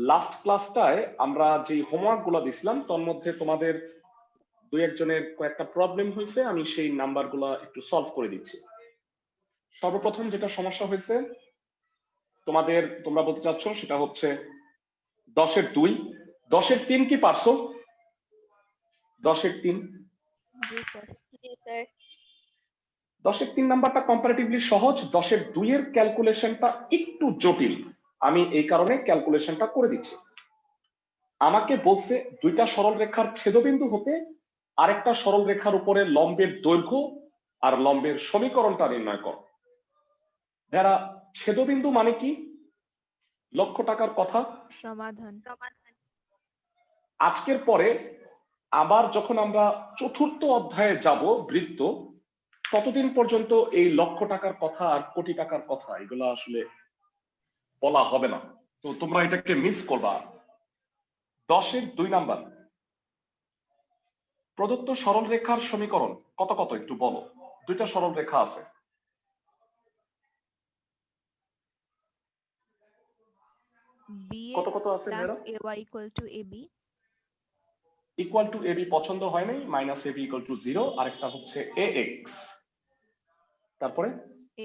Last ক্লাসটায় আমরা যে homework গুলো দিছিলাম তার মধ্যে তোমাদের দুই একজনের কয়েকটা প্রবলেম হয়েছে, আমি সেই নাম্বারগুলো একটু সলভ করে দিচ্ছি। সর্বপ্রথম যেটা সমস্যা হয়েছে তোমরা বলতে চাচ্ছ সেটা হচ্ছে 10-এর 2। 10-এর 3 কি পারছো? 10-এর 3? জি স্যার। জি স্যার। 10-এর 3 নাম্বারটা কম্পারেটিভলি সহজ, 10-এর 2 এর ক্যালকুলেশনটা একটু জটিল। আমি এই কারণে ক্যালকুলেশনটা করে দিচ্ছি। আমাকে বলছে দুইটা সরল রেখার ছেদবিন্দু হতে আরেকটা সরল রেখার উপরে লম্বের দৈর্ঘ্য আর লম্বের সমীকরণটা নির্ণয় কর। যারা ছেদবিন্দু মানে কি? লক্ষ টাকার কথা। সমাধান। আজকের পরে আবার যখন আমরা চতুর্থ অধ্যায়ে যাব বৃত্ত, ততদিন পর্যন্ত এই লক্ষ টাকার কথা আর কোটি টাকার কথা এগুলো আসলে বলা হবে না, তো তোমরা এটাকে মিস করবা। 10-এর 2 নাম্বার, প্রদত্ত সরল রেখার সমীকরণ কত কত একটু বলো। দুইটা সরল রেখা আছে, কত কত আছে মেয়েরা? ay equal to ab, equal to ab পছন্দ হয় নাই, মাইনাস এবি ইকুয়াল টু 0, আরেকটা হচ্ছে ax, তারপরে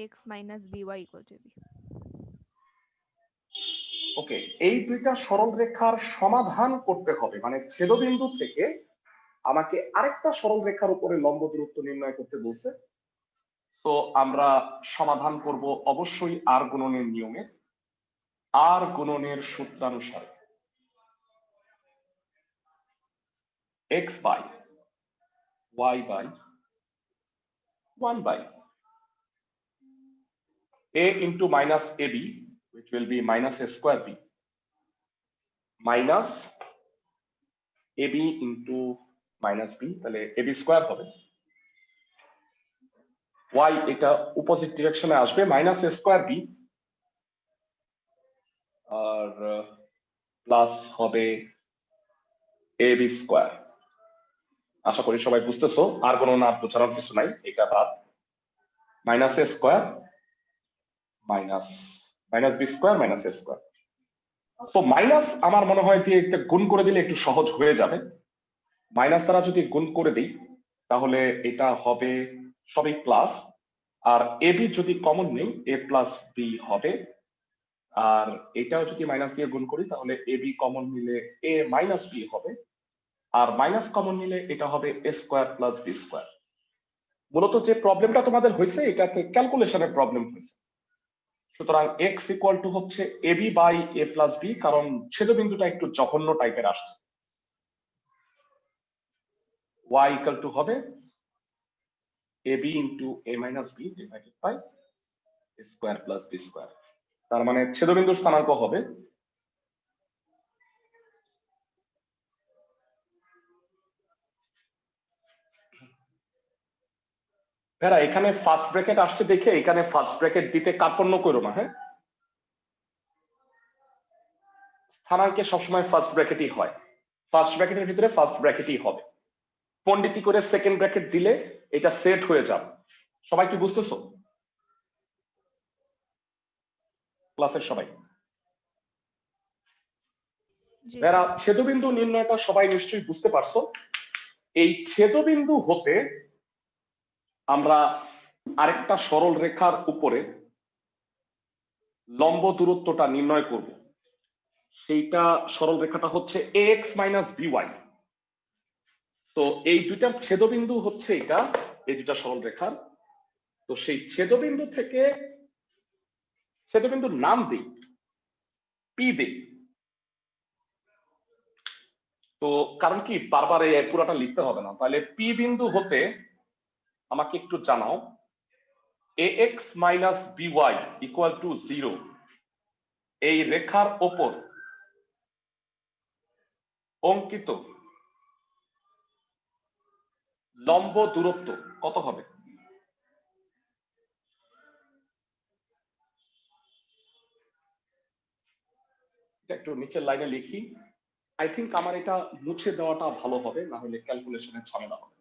x minus by equal to ab. ওকে, এই দুইটা সরল রেখার সমাধান করতে হবে, মানে ছেদবিন্দু থেকে আমাকে আরেকটা সরল রেখার উপরে লম্ব দূরত্ব নির্ণয় করতে বলছে। তো আমরা সমাধান করব অবশ্যই আর গুণনের নিয়মে, আর গুণনের সূত্রানুসারে। x by y by 1 by a into minus ab, which will be minus a square b, minus ab into minus b, তাহলে ab স্কয়ার হবে। y এটা অপোজিট ডিরেকশনে আসবে, মাইনাস a স্কয়ার b, আর প্লাস হবে ab স্কয়ার। আশা করি সবাই বুঝতেছো, আর কোনো না বোঝানোর কিছু নাই, এটা বাদ। Minus a square minus minus b square minus a square. তো মাইনাস আমার মনে হয় যে এটা গুণ করে দিলে একটু সহজ হয়ে যাবে। মাইনাস দ্বারা যদি গুণ করে দিই তাহলে এটা হবে সবই প্লাস, আর এ বি যদি কমন নেই এ প্লাস বি হবে, আর এটাও যদি মাইনাস দিয়ে গুণ করি তাহলে এ বি কমন নিলে এ মাইনাস বি হবে, আর মাইনাস কমন নিলে এটা হবে এ স্কোয়ার প্লাস বি স্কোয়ার। মূলত যে প্রবলেমটা তোমাদের হয়েছে এটাতে ক্যালকুলেশনের প্রবলেম হয়েছে। সুতরাং এক্স ইকুয়াল টু হচ্ছে A B by A plus B, কারণ ছেদবিন্দুটা একটু জঘন্য টাইপের আসছে। y equal to হবে ab into a minus b divided by a square plus b square, তার মানে ছেদবিন্দুর স্থানাঙ্ক হবে ভেরা এখানে ফার্স্ট ব্র্যাকেট আসছে দেখে এখানে ফার্স্ট ব্র্যাকেট দিতে কার্পণ্য করো না। হ্যাঁ, স্থানাঙ্কে সবসময় ফার্স্ট ব্র্যাকেটই হয়, ফার্স্ট ব্র্যাকেটের ভিতরে ফার্স্ট ব্র্যাকেটই হবে। পণ্ডিতি করে সেকেন্ড ব্র্যাকেট দিলে এটা সেট হয়ে যাবে। সবাই কি বুঝতেছো? ক্লাসের সবাই? যারা ছেদবিন্দু নির্ণয়টা সবাই নিশ্চয়ই বুঝতে পারছো। এই ছেদবিন্দু হতে আমরা আরেকটা সরল রেখার উপরে লম্ব দূরত্বটা নির্ণয় করব, সেইটা সরল রেখাটা হচ্ছে ax মাইনাস by। তো এই দুইটা ছেদবিন্দু হচ্ছে এটা, এই দুইটা সরল রেখার। তো সেই ছেদবিন্দু থেকে ছেদবিন্দুর নাম দিই পি দিই। তো কারণ কি বারবার এই পুরাটা লিখতে হবে না, তাহলে পি বিন্দু হতে আমাকে একটু জানাও ax minus by equal to 0 এই রেখার ওপর অঙ্কিত লম্ব দূরত্ব কত হবে? একটু নিচের লাইনে লিখি, আই থিঙ্ক আমার এটা মুছে দেওয়াটা ভালো হবে, না হলে ক্যালকুলেশনের ঝামেলা হবে।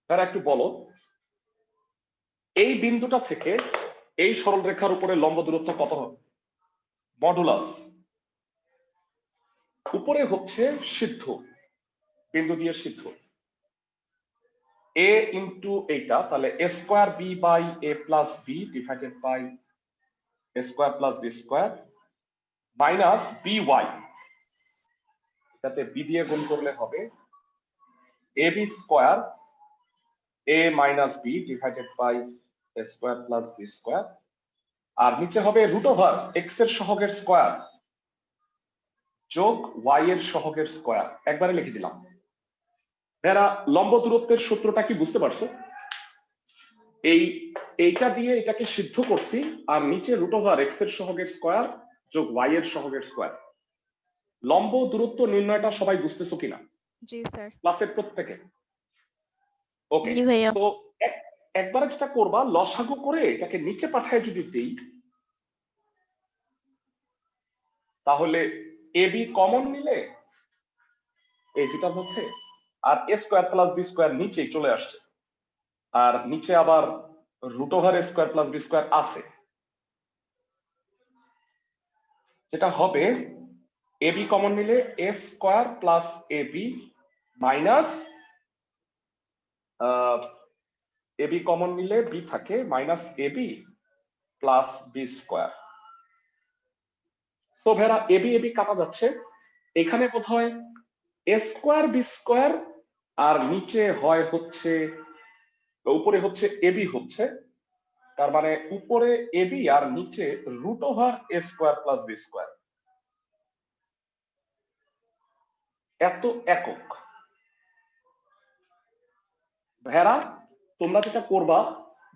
তারা একটু বলো এই বিন্দুটা থেকে এই সরল রেখার উপরে লম্ব দূরত্ব কত হবে? মডুলাস। উপরে হচ্ছে সিদ্ধ, বিন্দু দিয়ে সিদ্ধ a ইন্টু এইটা, তাহলে a square b by a plus b divided by a square plus b square minus by, এটাতে b দিয়ে গুণ করলে হবে ab square a minus b divided by a square plus b square, আর নিচে হবে রুট ওভার x এর সহগের স্কোয়ার যোগ y এর সহগের স্কোয়ার। একবারে লিখে দিলাম। এরা লম্ব দূরত্বের সূত্রটা কি বুঝতে পারছো? এইটা দিয়ে এটাকে সিদ্ধ করছি, আর নিচে রুট ওভার এক্স এর সহগের স্কোয়ার যোগ ওয়াই এর সহগের স্কোয়ার। লম্ব দূরত্ব নির্ণয়টা সবাই বুঝতেছো কিনা? জি স্যার। ক্লাসের প্রত্যেকে? ওকে, জি ভাইয়া। তো একবারে যেটা করবা, লসাগু করে এটাকে নিচে পাঠায় যদি দেই, তাহলে এ বি কমন নিলে এই দুটার মধ্যে, আর এ স্কোয়ার প্লাস বি স্কোয়ার নিচেই চলে আসছে, আর নিচে আবার root over a square plus B square আছে, যেটা হবে এ বি কমন নিলে a square plus A B minus a b common নিলে বি থাকে minus a b plus B square. তো ভেরা এ বি কাটা যাচ্ছে, এখানে বোধহয় এ স্কোয়ার বি স্কোয়ার, আর নিচে হয় হচ্ছে উপরে হচ্ছে এ বি হচ্ছে, তার মানে উপরে এ বি আর নিচে root over a square plus B square. এত একক। ভেরা তোমরা যেটা করবা,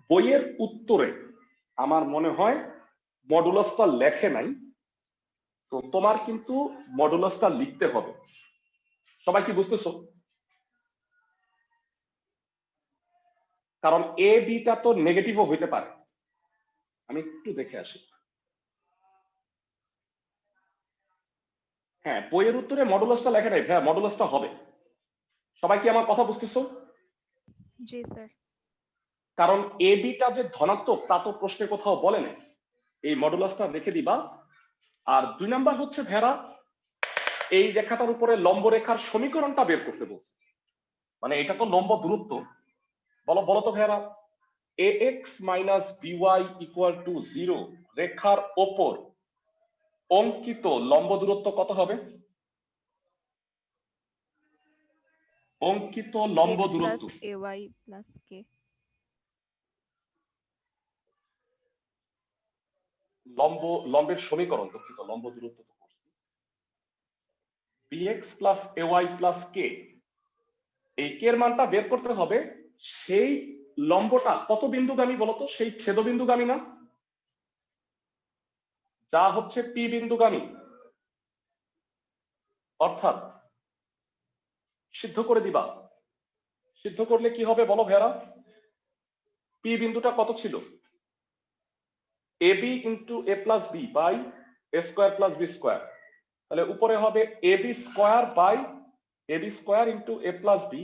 বইয়ের উত্তরে আমার মনে হয় মডুলাসটা লেখে নাই, তো তোমার কিন্তু মডুলাসটা লিখতে হবে। সবাই কি বুঝতেছো? কারণ এ বিটা তো নেগেটিভও হইতে পারে। আমি একটু দেখে আসি। হ্যাঁ, বইয়ের উত্তরে মডুলাসটা লেখে নাই, হ্যাঁ মডুলাসটা হবে। সবাই কি আমার কথা বুঝতেছো? জি স্যার। কারণ এ বিটা যে ধনাত্মক তা তো প্রশ্নে কোথাও বলে নাই, এই মডুলাসটা রেখে দিবা। আর 2 নাম্বার হচ্ছে ভেড়া, এই রেখাটার উপরে লম্ব রেখার সমীকরণটা বের করতে বলছে। মানে এটা তো লম্ব দূরত্ব, বলো বলো তো ভেড়া, ax minus by equal to 0 রেখার ওপর অঙ্কিত লম্ব দূরত্ব কত হবে? অঙ্কিত লম্ব x দূরত্ব plus ay plus k। লম্বের সমীকরণ, দুঃখিত, লম্ব দূরত্ব তো করছি, bx plus ay plus k। এই কে এর মানটা বের করতে হবে, সেই লম্বটা কত বিন্দুগামী বলতো? সেই ছেদবিন্দুগামী না, যা হচ্ছে পি বিন্দুগামী। অর্থাৎ সিদ্ধ করে দিবা। সিদ্ধ করলে কি হবে বলো ভেড়া? পি বিন্দুটা কত ছিল? A B into A plus B by A square plus B square. তাহলে উপরে হবে এ B square by A B square into A plus B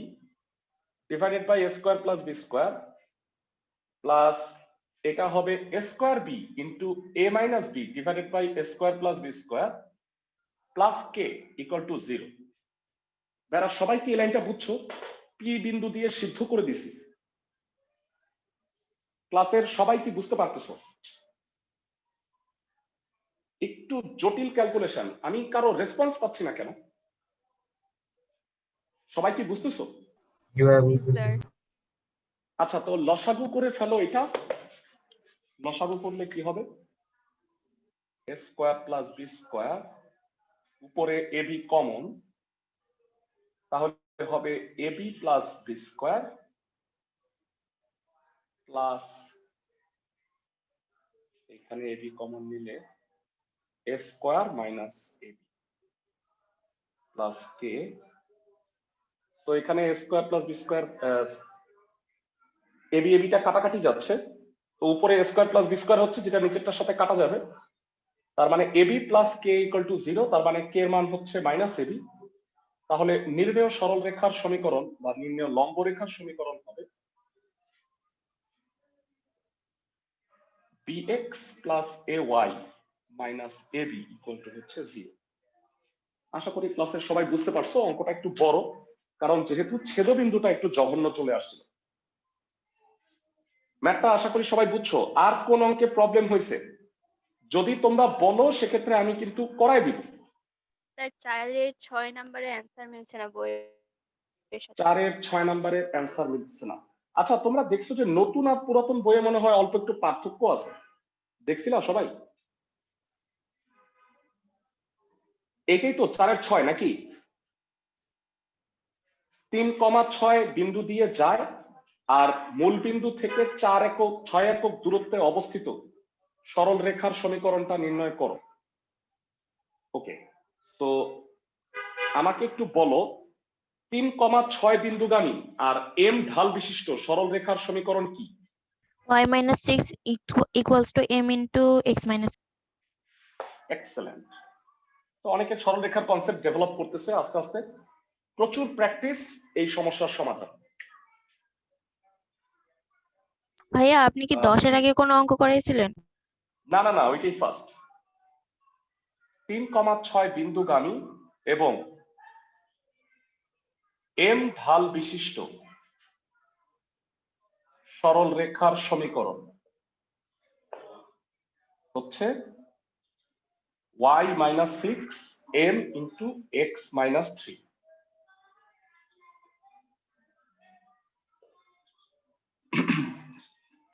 divided by A square plus B square, plus এটা হবে এ square B into A minus B divided by A square plus B square plus K equal to 0। বেড়া সবাই কি এই লাইনটা বুঝছো? P বিন্দু দিয়ে সিদ্ধ করে দিছি। ক্লাসের সবাই কি বুঝতে পারতেছো? একটু জটিল ক্যালকুলেশন, আমি কারো রেসপন্স পাচ্ছি না কেন? সবাই কি বুঝতেছো? জি স্যার। আচ্ছা, তো লসাগু করে ফেলো এটা। লসাগু করলে কি হবে? এ স্কোয়ার প্লাস বি স্কোয়ার, উপরে এ বি কমন, তাহলে হবে এ b plus B square plus এখানে এ বি কমন নিলে a square minus a b plus k. তো এখানে a square plus B square, a বিটা কাটাকাটি যাচ্ছে, তো উপরে a square plus B square হচ্ছে, যেটা নিচেরটার সাথে কাটা যাবে। তার মানে a b plus K equal to 0, তার মানে কে এর মান হচ্ছে মাইনাস এ বি। তাহলে নির্ণেয় সরল রেখার সমীকরণ বা নির্ণেয় লম্ব রেখার সমীকরণ হবে bx plus ay minus ab equal to হচ্ছে 0। আশা করি ক্লাসের সবাই বুঝতে পারছো, অঙ্কটা একটু বড় কারণ যেহেতু ছেদবিন্দুটা একটু জঘন্য চলে আসছিল। ম্যাথটা আশা করি সবাই বুঝছো। আর কোন অঙ্কে প্রবলেম হয়েছে যদি তোমরা বলো সেক্ষেত্রে আমি কিন্তু করাই দিব। স্যার 4-এর 6 নম্বরে অ্যান্সার মিলছে না বইয়ের সাথে। 4-এর 6 নম্বরের অ্যান্সার মিলছে না। আচ্ছা, তোমরা দেখছো যে নতুন আর পুরাতন বইয়ে মনে হয় অল্প একটু পার্থক্য আছে, দেখছিলা সবাই? এটাই তো 4-এর 6 নাকি? 3,6 বিন্দু দিয়ে যায় আর মূল বিন্দু থেকে 4 একক 6 একক দূরত্বে অবস্থিত সরল রেখার সমীকরণটা নির্ণয় করো। ওকে, তো আমাকে একটু বলো 3,6 বিন্দুগামী আর m ঢাল বিশিষ্ট সরল রেখার সমীকরণ কি? y minus 6 equals to m into x minus। Excellent. তো অনেকে সরল রেখার কনসেপ্ট ডেভেলপ করতেছে আস্তে আস্তে, প্রচুর প্র্যাকটিস এই সমস্যার সমাধান। ভাইয়া আপনি কি 10-এর আগে কোনো অঙ্ক করাইছিলেন? না না না, ওইটাই ফার্স্ট। 3,6 বিন্দুগামী এবং m ঢাল বিশিষ্ট সরল রেখার সমীকরণ হচ্ছে y minus 6 m into x minus 3।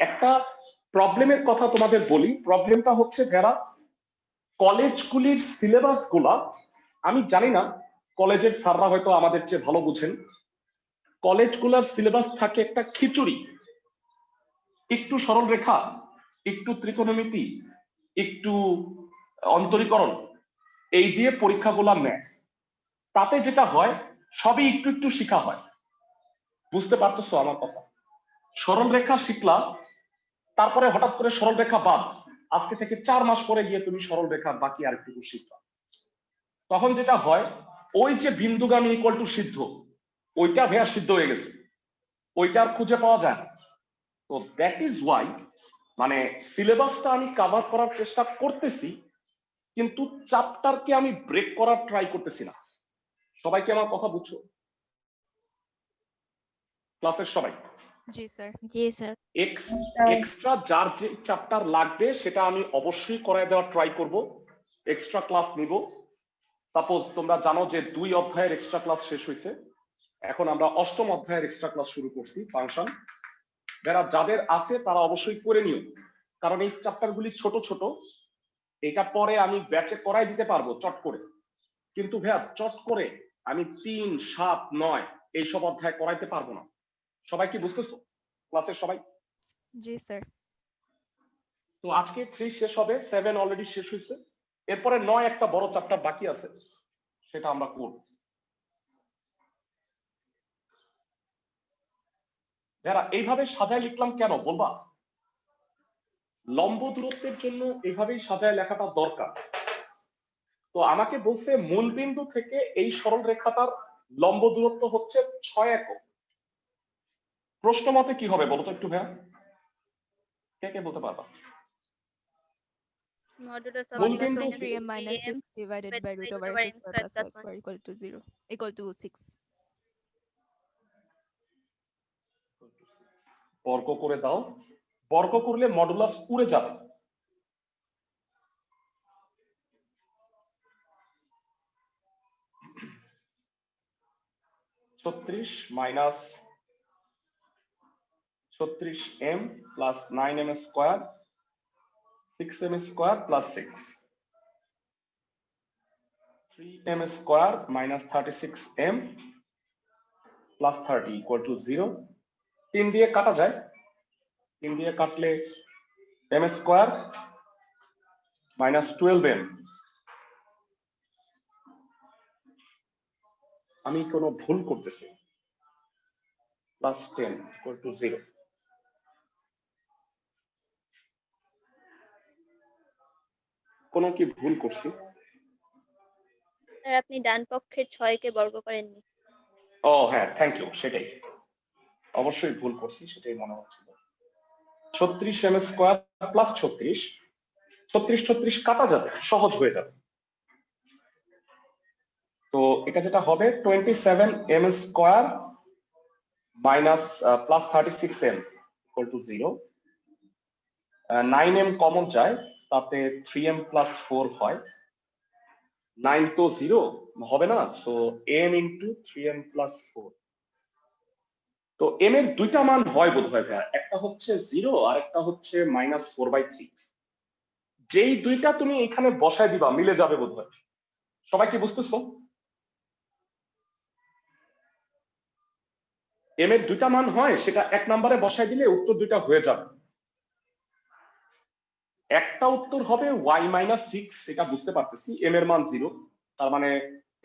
একটা প্রবলেমের কথা তোমাদের বলি। প্রবলেমটা হচ্ছে যারা কলেজগুলির সিলেবাস গুলা, আমি জানি না কলেজের স্যাররা হয়তো আমাদের চেয়ে ভালো বুঝেন, কলেজগুলার সিলেবাস থাকে একটা খিচুড়ি, একটু সরল রেখা, একটু ত্রিকোণমিতি, একটু অন্তরীকরণ, এই দিয়ে পরীক্ষাগুলা নেয়। তাতে যেটা হয় সবই একটু একটু শিখা হয়। বুঝতে পারতেছো আমার কথা? সরল রেখা শিখলা, তারপরে হঠাৎ করে সরল রেখা বাদ, আজকে থেকে 4 মাস পরে গিয়ে তুমি সরল রেখার বাকি আরেকটু শিখবা। তখন যেটা হয় ওই যে বিন্দুগামী ইকুয়াল টু সিদ্ধ, ওইটা ভেয়া সিদ্ধ হয়ে গেছে, ওইটা আর খুঁজে পাওয়া যায় না। তো দ্যাট ইজ ওয়াই মানে সিলেবাসটা আমি কভার করার চেষ্টা করতেছি, কিন্তু চ্যাপ্টারকে আমি ব্রেক করার ট্রাই করতেছি না। সবাই কি আমার কথা বুঝছো? ক্লাসের সবাই? জি স্যার। জি স্যার। এক্সট্রা যার যে চ্যাপ্টার লাগবে সেটা আমি অবশ্যই করায় দেওয়ার ট্রাই করব, এক্সট্রা ক্লাস নিব। সাপোজ তোমরা জানো যে 2 অধ্যায়ের এক্সট্রা ক্লাস শেষ হয়েছে, এখন আমরা 8ম অধ্যায়ের এক্সট্রা ক্লাস শুরু করছি ফাংশন। যাদের আছে তারা অবশ্যই করে নিও, কারণ এই চ্যাপ্টারগুলি ছোট ছোট, এটা পরে আমি ব্যাচে করাই দিতে পারবো চট করে, কিন্তু ভাইয়া চট করে আমি 3, 7, 9 এইসব অধ্যায় করাইতে পারবো না। সবাই কি বুঝতেছো ক্লাসের সবাই? জি স্যার। তো আজকে 3 শেষ হবে, 7 অলরেডি শেষ হয়েছে, এরপরে 9 একটা বড় চ্যাপ্টার বাকি আছে, সেটা আমরা করব। যারা এইভাবে সাজায় লিখলাম কেন বলবা? লম্ব দূরত্বের জন্য এইভাবেই সাজায় লেখাটা দরকার। তো আমাকে বলছে মূল বিন্দু থেকে এই সরল রেখাটার লম্ব দূরত্ব হচ্ছে 6 একক। প্রশ্ন মতে কি হবে বলো তো একটু ভাইয়া, কে কে বলতে পারবা? মডুলাস অফ মূল 6 বিন্দু minus 3m minus 6 3m divided by root over over x n square square plus y plus 1. square equal to 0, equal to 6. বর্গ করে দাও, বর্গ করলে মডুলাস উড়ে যাবে। ছত্রিশ minus 36m plus 9m square 6m square plus 6, 3m square minus 36m plus 30 equal to 0। 3 দিয়ে কাটা যায়, 3 দিয়ে কাটলে m স্কোয়ার মাইনাস 12m। আমি কোনো ভুল করতেছি, প্লাস 10 ইকুয়াল টু 0। কোনো কি ভুল করছি? স্যার আপনি ডান পক্ষের 6 কে বর্গ করেননি। ও হ্যাঁ, থ্যাংক ইউ, সেটাই অবশ্যই ভুল করছি, সেটাই মনে হচ্ছিল। 36 m স্কোয়ার প্লাস 36, 36 কাটা যাবে, সহজ হয়ে যাবে। তো এটা যেটা হবে 27 m square minus plus 36m equal to 0। 9m common যায়, তাতে 3m প্লাস 4 হয়। 9 তো 0 হবে না, so m into 3m plus 4। তো m এর দুইটা মান হয় বোধহয় ভাইয়া, একটা হচ্ছে 0 আর একটা হচ্ছে -4/3। যেই দুইটা তুমি এখানে বসায় দিবা মিলে যাবে বোধহয়। সবাই কি বুঝতেছো? m এর দুইটা মান হয়, সেটা এক নম্বরে বসায় দিলে উত্তর দুইটা হয়ে যাবে। একটা উত্তর হবে y-6, এটা বুঝতে পারতেছি, m এর মান 0, তার মানে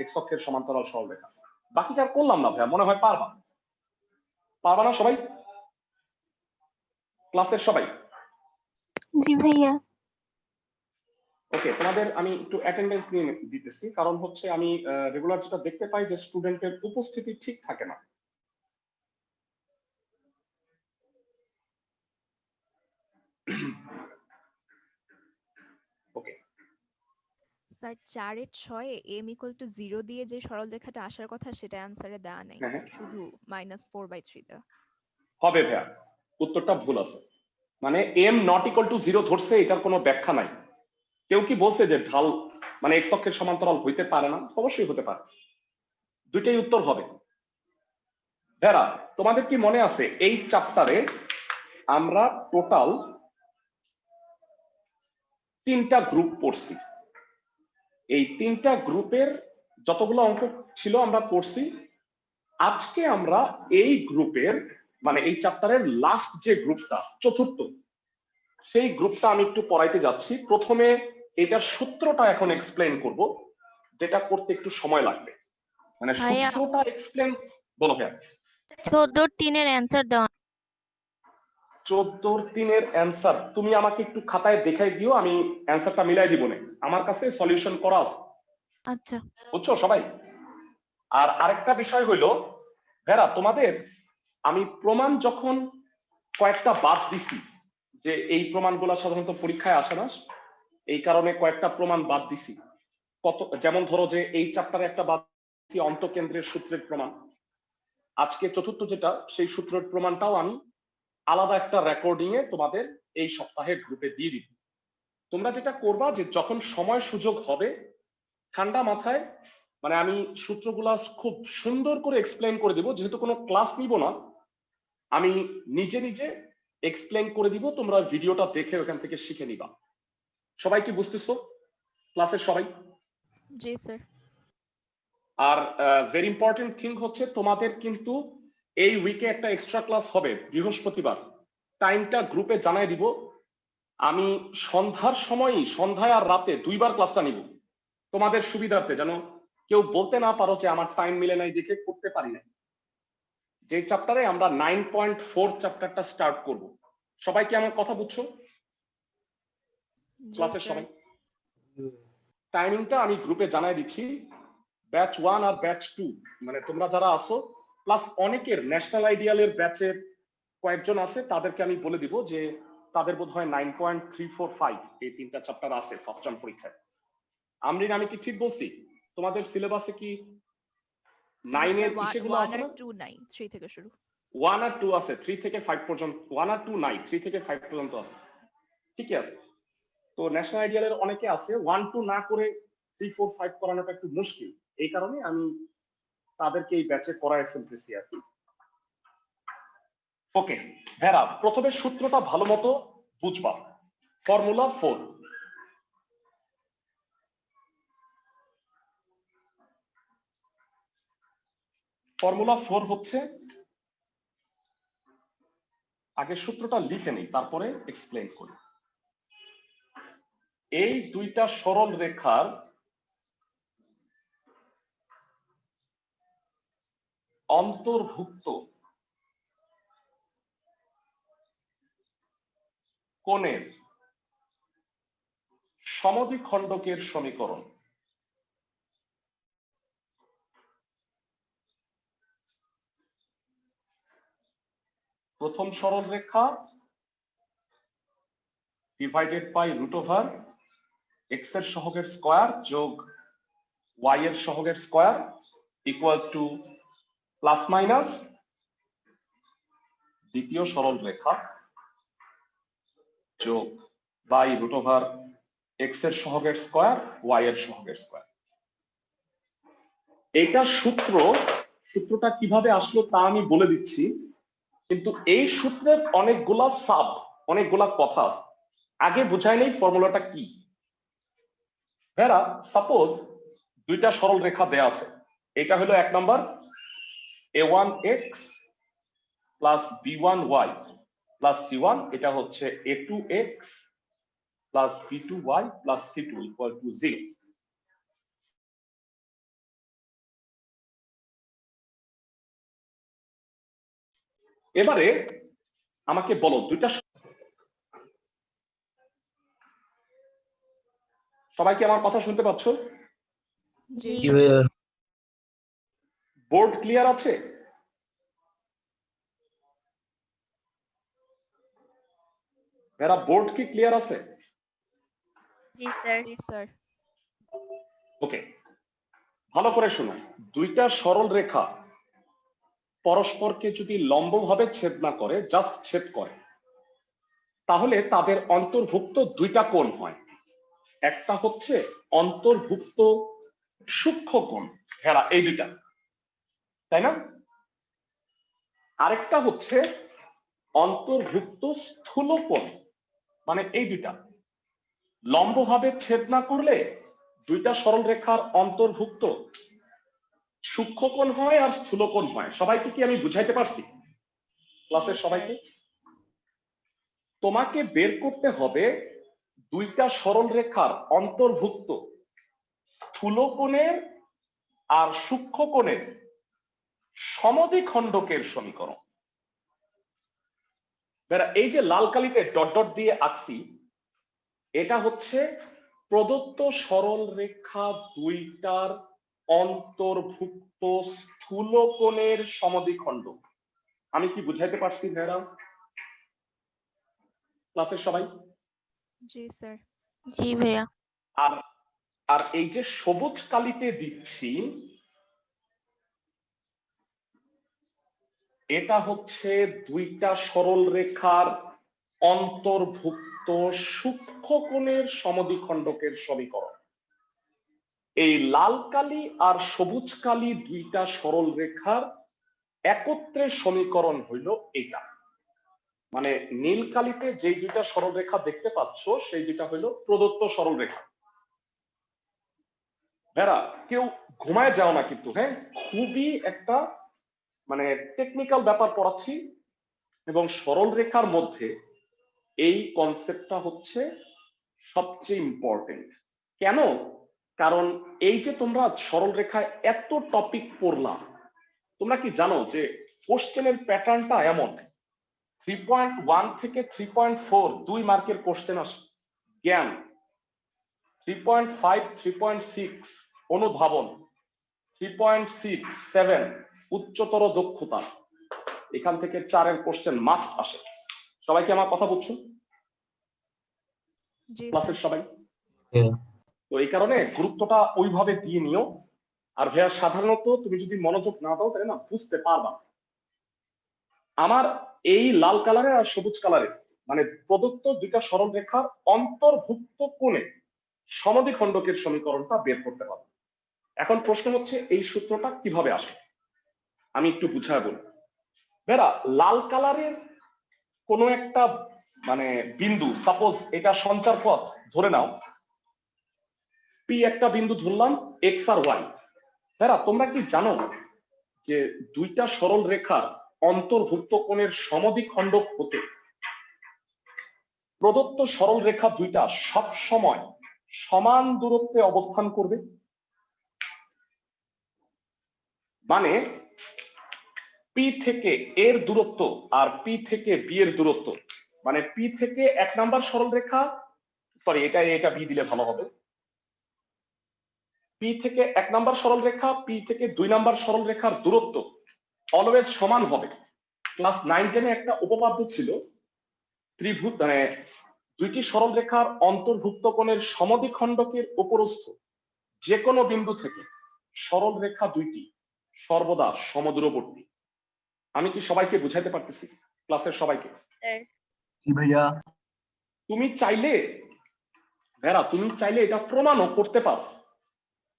x অক্ষের সমান্তরাল সরলরেখা। বাকিটা আর করলাম না ভাইয়া, মনে হয় পারবা। পারবা না সবাই? ক্লাসের সবাই? জি ভাইয়া। ওকে, তোমাদের আমি একটু অ্যাটেন্ডেন্স নিয়ে দিতেছি, কারণ হচ্ছে আমি রেগুলার যেটা দেখতে পাই যে স্টুডেন্টের উপস্থিতি ঠিক থাকে না। ওকে, স্যার 4 এর 6-এ m ইকুয়াল টু 0 দিয়ে যে সরলরেখাটা আসার কথা সেটা অ্যান্সারে দেওয়া নাই, হ্যাঁ হ্যাঁ শুধু -4/3 দেওয়া। হবে ভাইয়া, উত্তরটা ভুল আছে। মানে m নট ইকুয়াল টু 0 ধরছে, এটার কোনো ব্যাখ্যা নাই। কেউ কি বলছে যে ঢাল মানে x অক্ষের সমান্তরাল হইতে পারে না? অবশ্যই হতে পারে, দুইটাই উত্তর হবে। ভেরা, তোমাদের কি মনে আছে এই চ্যাপ্টারে আমরা টোটাল 3টা গ্রুপ পড়ছি? এই 3টা গ্রুপের যতগুলো অঙ্ক ছিল আমরা করছি। আজকে আমরা এই গ্রুপের মানে এই চ্যাপ্টারের লাস্ট যে গ্রুপটা, চতুর্থ, সেই গ্রুপটা আমি একটু পড়াইতে যাচ্ছি। প্রথমে এটার সূত্রটা এখন এক্সপ্লেন করব, যেটা করতে একটু সময় লাগবে। মানে ভাইয়া সূত্রটা এক্সপ্লেন, বলো ভাইয়া। 14-3 এর অ্যান্সার দেওয়া। 14-3 অ্যান্সার তুমি আমাকে একটু খাতায় দেখাই দিও, আমি অ্যান্সারটা মিলাই দিব না, আমার কাছে সলিউশন করা আছে। আচ্ছা বুঝছো সবাই? আর আরেকটা বিষয় হইলো ভেরা, তোমাদের আমি প্রমাণ যখন কয়েকটা বাদ দিছি, যে এই প্রমাণগুলো সাধারণত পরীক্ষায় আসে না, এই কারণে কয়েকটা প্রমাণ বাদ দিছি। কত, যেমন ধরো যে এই চ্যাপ্টারে একটা বাদ দিছি অন্তঃকেন্দ্রের সূত্রের প্রমাণ। আজকে চতুর্থ যেটা, সেই সূত্রের প্রমাণটাও আমি আলাদা একটা রেকর্ডিং এ তোমাদের এই সপ্তাহের গ্রুপে দিয়ে দিব। তোমরা যেটা করবা যে যখন সময় সুযোগ হবে, ঠান্ডা মাথায়, মানে আমি সূত্রগুলা খুব সুন্দর করে এক্সপ্লেন করে দিব, যেহেতু কোনো ক্লাস নিব না, আমি নিজে নিজে এক্সপ্লেন করে দিব, তোমরা ভিডিওটা দেখে ওখান থেকে শিখে নিবা। সবাই কি বুঝতেছো? ক্লাসের সবাই? জি স্যার। আর ভেরি ইম্পর্টেন্ট থিং হচ্ছে, তোমাদের কিন্তু এই উইকে একটা এক্সট্রা ক্লাস হবে বৃহস্পতিবার। টাইমটা গ্রুপে জানাই দিব। আমি সন্ধ্যার সময়ই, সন্ধ্যায় আর রাতে দুইবার ক্লাসটা নিব, তোমাদের সুবিধার্থে, যেন কেউ বলতে না পারো যে আমার টাইম মিলে নাই দেখে করতে পারি না। যে চ্যাপ্টারে আমরা 9.4 চ্যাপ্টারটা স্টার্ট করব। সবাই কি আমার কথা বুঝছো? জি ক্লাসের স্যার। সবাই? টাইমিংটা আমি গ্রুপে জানাই দিচ্ছি। ব্যাচ 1 আর ব্যাচ 2, মানে তোমরা যারা আসো, প্লাস অনেকের ন্যাশনাল আইডিয়ালের ব্যাচের কয়েকজন আছে, তাদেরকে আমি বলে দিব যে তাদের বোধহয় 9.345 এই 3টা চ্যাপ্টার আছে ফার্স্ট টার্ম পরীক্ষায়। আমরিন, আমি কি ঠিক বলছি? তোমাদের সিলেবাসে কি 9 এর বিষয়গুলো 1 আছে আর না? 2 নাই, 3 থেকে শুরু। 1 আর 2 আছে, 3 থেকে 5 পর্যন্ত। 1 আর 2 নাই, 3 থেকে 5 পর্যন্ত আছে। ঠিকই আছে। তো ন্যাশনাল আইডিয়ালের অনেকে আছে 1 2 না করে 3 4 5 করানোটা একটু মুশকিল, এই কারণে আমি তাদেরকে এই ব্যাচে করায় ফেলতেছি আর কি। ওকে ভেরা, প্রথমে সূত্রটা ভালো মতো বুঝবা। ফর্মুলা 4, ফর্মুলা 4 হচ্ছে, আগে সূত্রটা লিখে নিই তারপরে এক্সপ্লেন করি। এই দুইটা সরল রেখার অন্তর্ভুক্ত কোণের সমদ্বিখণ্ডকের সমীকরণ। প্রথম সরল রেখা divided by root over x এর সহগের স্কয়ার যোগ ওয়াই এর সহগের square equal to plus minus দ্বিতীয় সরল রেখা যোগ বাই রুট ওভার এক্স এর সহগের স্কয়ার ওয়াই এর সহগের স্কয়ার। এইটা সূত্রটা কিভাবে আসলো তা আমি বলে দিচ্ছি, কিন্তু এই সূত্রের অনেকগুলা কথা আছে। আগে বুঝাই নেই ফর্মুলাটা কি। সাপোজ দুইটা সরল রেখা দেয়া আছে, এটা হলো 1 number a1x plus b1y plus c1, এটা হচ্ছে a2x plus b2y plus c2 equal to 0। এবারে আমাকে বলো দুইটা, সবাই কি আমার কথা শুনতে পাচ্ছ? জি বোর্ড ক্লিয়ার আছে? এরা বোর্ড কি ক্লিয়ার আছে? জি স্যার। জি স্যার। ওকে, ভালো করে শোনো। দুইটা সরল রেখা পরস্পরকে যদি লম্বভাবে ছেদ না করে, জাস্ট ছেদ করে, তাহলে তাদের অন্তর্ভুক্ত দুইটা কোণ হয়। একটা হচ্ছে অন্তর্ভুক্ত সূক্ষ্ম কোণ, এই দুইটা, তাই না? আরেকটা হচ্ছে অন্তর্ভুক্ত স্থূল কোণ, মানে এই দুইটা লম্বভাবে ছেদ না করলে দুইটা সরল রেখার অন্তর্ভুক্ত সূক্ষ্ম কোণ হয় আর স্থূল কোণ হয়। সবাইকে কি আমি বুঝাইতে পারছি? ক্লাসের সবাইকে? তোমাকে বের করতে হবে দুইটা সরল রেখার অন্তর্ভুক্ত স্থূল কোণের আর সূক্ষ্ম কোণের সমদ্বিখণ্ডকের সমীকরণ। এই যে লাল কালিতে ডট ডট দিয়ে আঁকছি, এটা হচ্ছে প্রদত্ত সরল রেখা দুইটার অন্তর্ভুক্ত স্থূল কোণের সমদ্বিখণ্ডক। আমি কি বুঝাইতে পারছি ভাইরা? ক্লাসের সবাই? জি স্যার। জি ভাইয়া। আর এই যে সবুজ কালিতে দিচ্ছি, এটা হচ্ছে দুইটা সরল রেখার অন্তর্ভুক্ত সূক্ষ্ম কোণের সমদ্বিখণ্ডকের সমীকরণ। এই লাল কালি আর সবুজ কালি দুইটা সরল রেখার একত্রে সমীকরণ হইল এটা। মানে নীল কালিতে যে দুইটা সরল রেখা দেখতে পাচ্ছ, সেই দুইটা হইল প্রদত্ত সরল রেখা। কেউ ঘুমায় যাও না কিন্তু, হ্যাঁ, খুবই একটা মানে টেকনিক্যাল ব্যাপার পড়াচ্ছি, এবং সরল রেখার মধ্যে এই কনসেপ্টটা হচ্ছে সবচেয়ে ইম্পর্টেন্ট। কেন? কারণ এই যে তোমরা সরল রেখায় এত টপিক পড়লাম, তোমরা কি জানো যে কোশ্চেনের প্যাটার্নটা এমন 3.1 থেকে 3.4 2 মার্কের কোশ্চেন আসে জ্ঞান, 3.5 3.6 অনুধাবন, 3.6 7 উচ্চতর দক্ষতা। এখান থেকে 4 কোশ্চেন মাস্ট আসে। সবাই কি আমার কথা বুঝছো? জি ক্লাসের স্যার। সবাই? তো এই কারণে গুরুত্বটা ওইভাবে দিয়ে নিও। আর ভাইয়া সাধারণত তুমি যদি মনোযোগ না দাও তাহলে না বুঝতে পারবা। আমার এই লাল কালারের আর সবুজ কালারের মানে প্রদত্ত দুইটা সরল রেখার অন্তর্ভুক্ত কোণে সমদ্বিখণ্ডকের সমীকরণটা বের করতে হবে। এখন প্রশ্ন হচ্ছে এই সূত্রটা কিভাবে আসে, আমি একটু বুঝায় বলি। লাল কালারের কোনো একটা মানে বিন্দু, সাপোজ এটা সঞ্চার পথ ধরে নাও, পি একটা বিন্দু ধরলাম, এক্স আর ওয়াই। তোমরা কি জানো যে দুইটা সরল রেখার অন্তর্ভুক্ত কোণের সমদ্বিখণ্ডক হতে প্রদত্ত সরল রেখা দুইটা সব সময় সমান দূরত্বে অবস্থান করবে? মানে পি থেকে এর দূরত্ব আর পি থেকে বি এর দূরত্ব, মানে পি থেকে 1 নাম্বার সরল রেখা, সরি এটা বি দিলে ভালো হবে, পি থেকে 1 নাম্বার সরল রেখা, পি থেকে 2 নাম্বার সরল রেখার দূরত্ব অলওয়েজ সমান হবে। ক্লাস 9 10 একটা উপপাদ্য ছিল, ত্রিভুজ মানে দুইটি সরলরেখার অন্তর্ভুক্ত কোণের সমদ্বিখণ্ডকের উপরস্থ যে কোনো বিন্দু থেকে সরলরেখা দুইটি সর্বদা সমদূরবর্তী। আমি কি সবাইকে বুঝাইতে পারতেছি? ক্লাসের সবাইকে? স্যার জি ভাইয়া। তুমি চাইলে এটা প্রমাণও করতে পারো।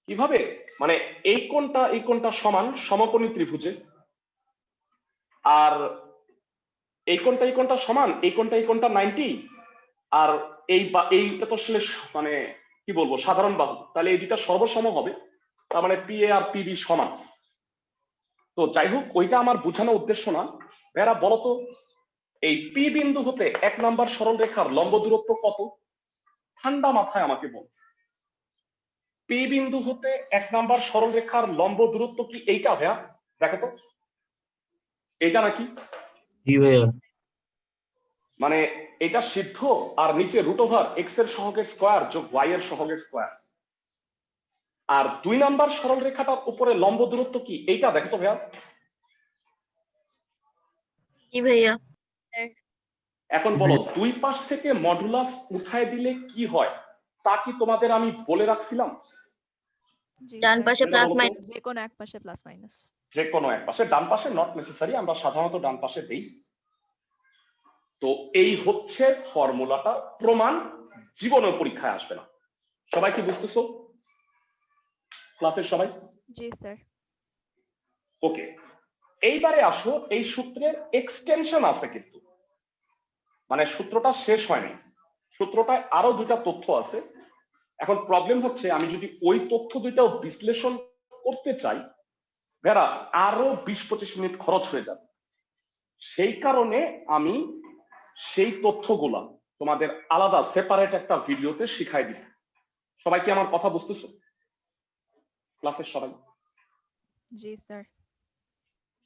কিভাবে? মানে এই কোণটা সমান সমকোণী ত্রিভুজে, আর এই কোণটা সমান এই কোণটা 90, আর এইটা তো আসলে মানে কি বলবো সাধারণ বাহু, তাহলে এই দুইটা সর্বসম হবে, তার মানে পি এ আর পি বি সমান। তো যাই হোক, ওইটা আমার বোঝানোর উদ্দেশ্য না। ভাইরা বলতো, এই পি বিন্দু হতে 1 নাম্বার সরলরেখার লম্ব দূরত্ব কত? ঠান্ডা মাথায় আমাকে বল। পি বিন্দু হতে 1 নাম্বার সরলরেখার লম্ব দূরত্ব কি এইটা ভাইয়া? দেখো তো, এইটা নাকি? জি ভাইয়া। মানে এটা সিদ্ধ, আর নিচে √(x) এর সহগের স্কয়ার যোগ y এর সহগের স্কয়ার। আর 2 নাম্বার সরলরেখাটার উপরে লম্ব দূরত্ব কি এইটা? দেখো তো ভাইয়া। জি ভাইয়া। এখন বলো, দুই পাশ থেকে মডুলাস উঠায় দিলে কি হয় তা কি তোমাদের আমি বলে রাখছিলাম? জি ডান স্যার, পাশে প্লাস মাইনাস। যে কোনো এক পাশে প্লাস মাইনাস। যে কোনো এক পাশে, ডান পাশে নট নেসেসারি, আমরা সাধারণত ডান পাশে দেই। তো এই হচ্ছে ফর্মুলাটা, প্রমাণ জীবনের পরীক্ষায় আসবে না। সবাই কি বুঝতেছো? ক্লাসের সবাই? জি স্যার। ওকে, এইবারে আসো, এই সূত্রের এক্সটেনশন আছে কিন্তু, মানে সূত্রটা শেষ হয়নি, সূত্রটায় আরো দুইটা তথ্য আছে। এখন প্রবলেম হচ্ছে, আমি যদি ওই তথ্য দুইটাও বিশ্লেষণ করতে চাই, ভেরা আরো 20-25 মিনিট খরচ হয়ে যাবে। সেই কারণে আমি সেই তথ্যগুলা তোমাদের আলাদা সেপারেট একটা ভিডিওতে শিখাই দিব। সবাই কি আমার কথা বুঝতেছো? ক্লাসের সবাই? জি স্যার।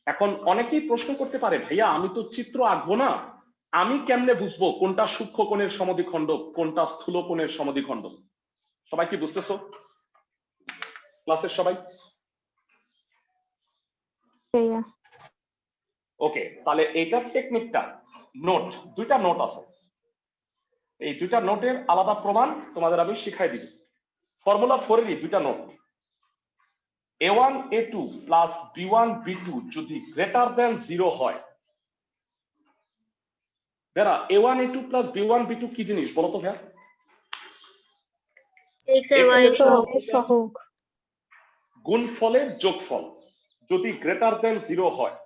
এখন অনেকেই প্রশ্ন করতে পারে, ভাইয়া আমি তো চিত্র আঁকবো না, আমি কেমনে বুঝবো কোনটা সূক্ষ্ম কোণের সমদ্বিখণ্ডক, কোনটা স্থূল কোণের সমদ্বিখণ্ডক? সবাই কি বুঝতেছো? ক্লাসের সবাই? ওকে, তাহলে এইটার টেকনিকটা, নোট, দুইটা নোট আছে, এই দুইটা নোটের আলাদা প্রমাণ তোমাদের আমি শিখাই দিব। ফর্মুলা 4 এরই দুইটা note. a1 a2 plus b1 b2 যদি গ্রেটার দেন 0 হয়, যারা a1 a2 plus b1 b2 কি জিনিস বলো তো ভাইয়া? x এর y এর সহগ। গুণফলের যোগফল যদি গ্রেটার দেন 0 হয়,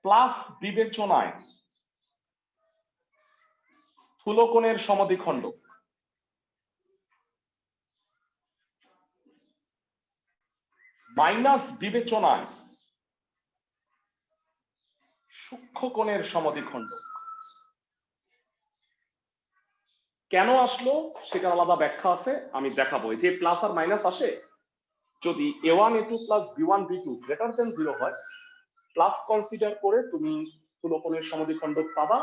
প্লাস বিবেচনায় স্থূলকোণের সমদ্বিখণ্ডক, মাইনাস বিবেচনায় সূক্ষ্মকোণের সমদ্বিখণ্ডক। কেন আসলো সেটা আলাদা ব্যাখ্যা আছে, আমি দেখাবো। এই যে প্লাস আর মাইনাস আসে, যদি a1 a2 plus b1 b2 greater than 0 হয়, প্লাস কনসিডার করে তুমি স্থূলকোণের সমদ্বিখণ্ডক পাবা,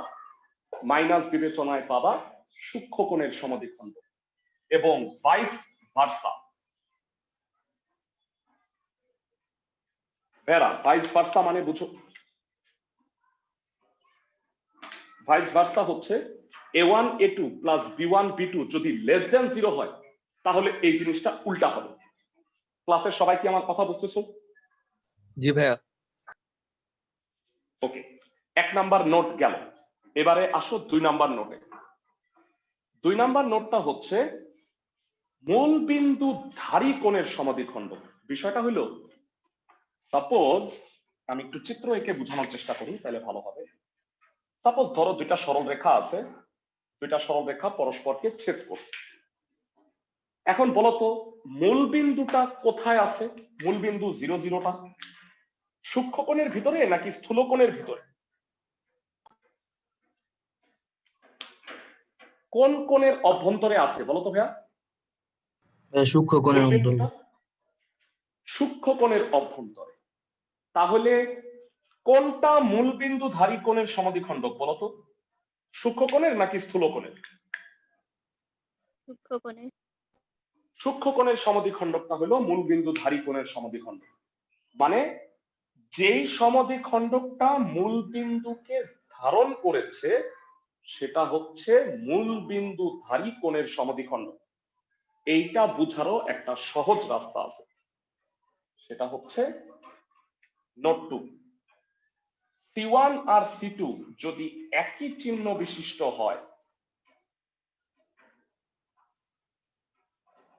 মাইনাস বিবেচনায় পাবা সূক্ষ্মকোণের সমদ্বিখণ্ডক, এবং ভাইস ভার্সা। ভেরা, ভাইস ভার্সা মানে বুঝো? ভাইস ভার্সা হচ্ছে a1 a2 plus b1 b2 যদি লেস দেন 0 হয়, তাহলে এই জিনিসটা উল্টা হবে। ক্লাসের সবাই কি আমার কথা বুঝতেছো? জি ভাইয়া। ওকে, 1 নাম্বার নোট গেল। এবারে আসো 2 নাম্বার নোটে। 2 নাম্বার নোটটা হচ্ছে মূল বিন্দু ধারী কোণের সমদ্বিখণ্ডক। বিষয়টা হলো, সাপোজ আমি একটু চিত্র এঁকে বোঝানোর চেষ্টা করি, তাহলে ভালো হবে। সাপোজ ধরো দুইটা সরল রেখা আছে, দুইটা সরল রেখা পরস্পরকে ছেদ করছে। এখন বলতো, মূল বিন্দুটা কোথায় আছে? মূল বিন্দু 0 0টা সূক্ষ্মকোণের ভিতরে নাকি স্থূলকোণের ভিতরে? কোন কোণের অভ্যন্তরে আছে বলতো ভাইয়া? সূক্ষ্মকোণের অন্তরে। সূক্ষ্মকোণের অভ্যন্তরে। তাহলে কোনটা মূল বিন্দু ধারী কোণের সমদ্বিখণ্ডক বলতো? সূক্ষ্মকোণের নাকি স্থূলকোণের? সূক্ষ্মকোণের। সূক্ষ্মকোণের সমদ্বিখণ্ডকটা হলো মূল বিন্দু ধারী কোণের সমদ্বিখণ্ডক। মানে যেই সমদ্বিখণ্ডকটা মূল বিন্দুকে ধারণ করেছে সেটা হচ্ছে মূল বিন্দুধারী কোণের সমদ্বিখণ্ড। এইটা বুঝারও একটা সহজ রাস্তা আছে, সেটা হচ্ছে নোট 2। C1 আর C2 যদি একই চিহ্ন বিশিষ্ট হয়,